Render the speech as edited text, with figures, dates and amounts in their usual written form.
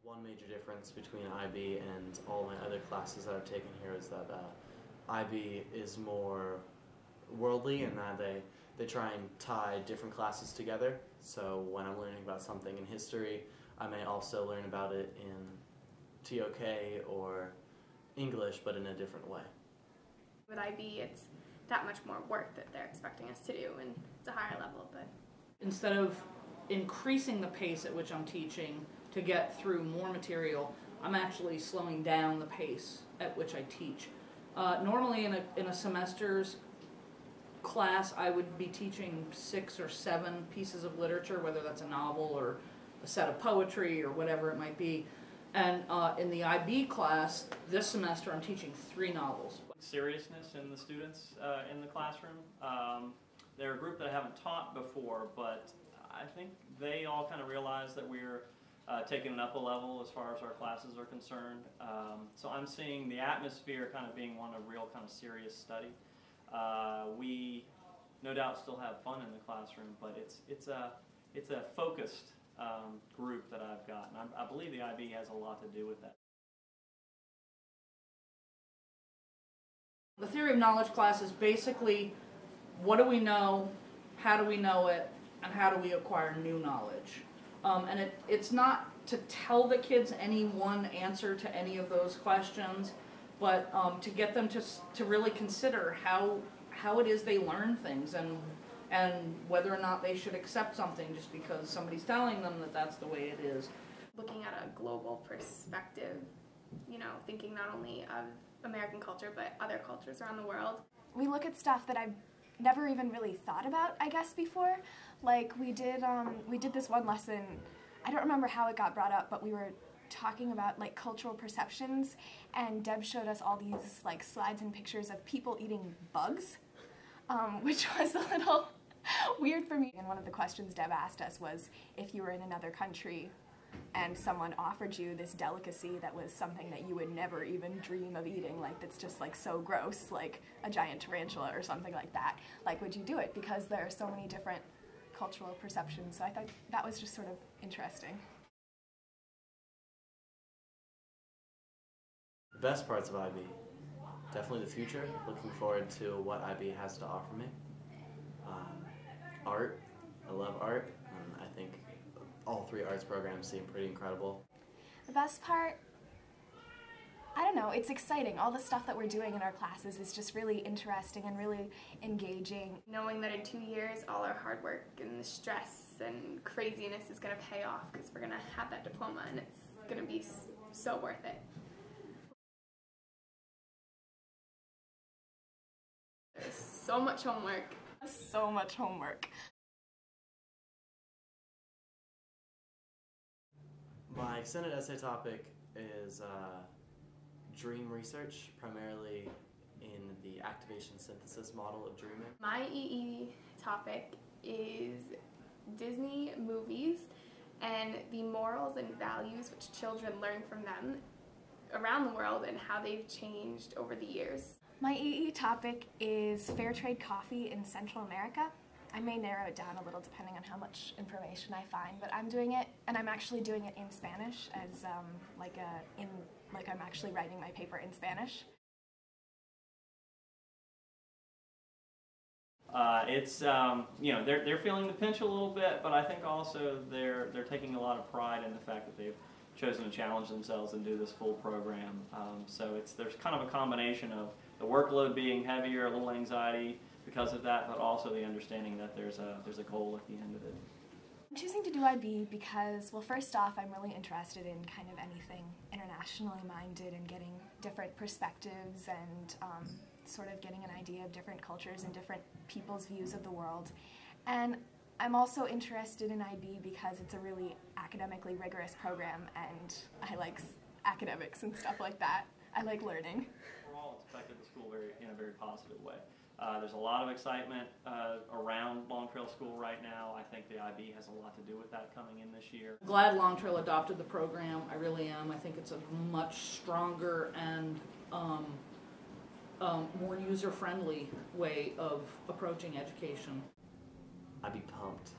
One major difference between IB and all my other classes that I've taken here is that IB is more worldly in that they try and tie different classes together. So when I'm learning about something in history, I may also learn about it in TOK or English, but in a different way. With IB, it's that much more work that they're expecting us to do, and it's a higher level. But instead of increasing the pace at which I'm teaching to get through more material, I'm actually slowing down the pace at which I teach. Normally in a semester's class, I would be teaching 6 or 7 pieces of literature, whether that's a novel or a set of poetry or whatever it might be. And in the IB class, this semester I'm teaching 3 novels. Seriousness in the students in the classroom. They're a group that I haven't taught before, but I think they all kind of realize that we're taking it up a level as far as our classes are concerned. So I'm seeing the atmosphere kind of being one of real kind of serious study. We no doubt still have fun in the classroom, but it's a focused group that I've got, and I believe the IB has a lot to do with that. The theory of knowledge class is basically what do we know, how do we know it, and how do we acquire new knowledge. And it's not to tell the kids any one answer to any of those questions, but to get them to really consider how it is they learn things and whether or not they should accept something just because somebody's telling them that that's the way it is. Looking at a global perspective, you know, thinking not only of American culture but other cultures around the world. We look at stuff that I've never even really thought about, I guess, before. Like we did this one lesson, I don't remember how it got brought up, but we were talking about like cultural perceptions, and Deb showed us all these like slides and pictures of people eating bugs, which was a little weird for me. And one of the questions Deb asked us was, if you were in another country and someone offered you this delicacy that was something that you would never even dream of eating, like that's just like so gross, like a giant tarantula or something like that, like would you do it? Because there are so many different cultural perceptions, so I thought that was just sort of interesting. The best parts of IB, definitely the future. Looking forward to what IB has to offer me. Art, I love art, and I think all 3 arts programs seem pretty incredible. The best part, I don't know, it's exciting. All the stuff that we're doing in our classes is just really interesting and really engaging. Knowing that in 2 years all our hard work and the stress and craziness is going to pay off because we're going to have that diploma, and it's going to be so worth it. There's so much homework. So much homework. My extended essay topic is dream research, primarily in the activation synthesis model of dreaming. My EE topic is Disney movies and the morals and values which children learn from them around the world and how they've changed over the years. My EE topic is fair trade coffee in Central America. I may narrow it down a little depending on how much information I find, but I'm doing it, and I'm actually doing it in Spanish as like I'm actually writing my paper in Spanish. It's you know, they're feeling the pinch a little bit, but I think also they're taking a lot of pride in the fact that they've chosen to challenge themselves and do this full program. So there's kind of a combination of the workload being heavier, a little anxiety because of that, but also the understanding that there's a goal at the end of it. I'm choosing to do IB because, well, first off, I'm really interested in kind of anything internationally minded and getting different perspectives and sort of getting an idea of different cultures and different people's views of the world. And I'm also interested in IB because it's a really academically rigorous program, and I like academics and stuff like that. I like learning. Overall, it's affected the school in a very positive way. There's a lot of excitement around Long Trail School right now. I think the IB has a lot to do with that coming in this year. I'm glad Long Trail adopted the program. I really am. I think it's a much stronger and more user-friendly way of approaching education. I'd be pumped.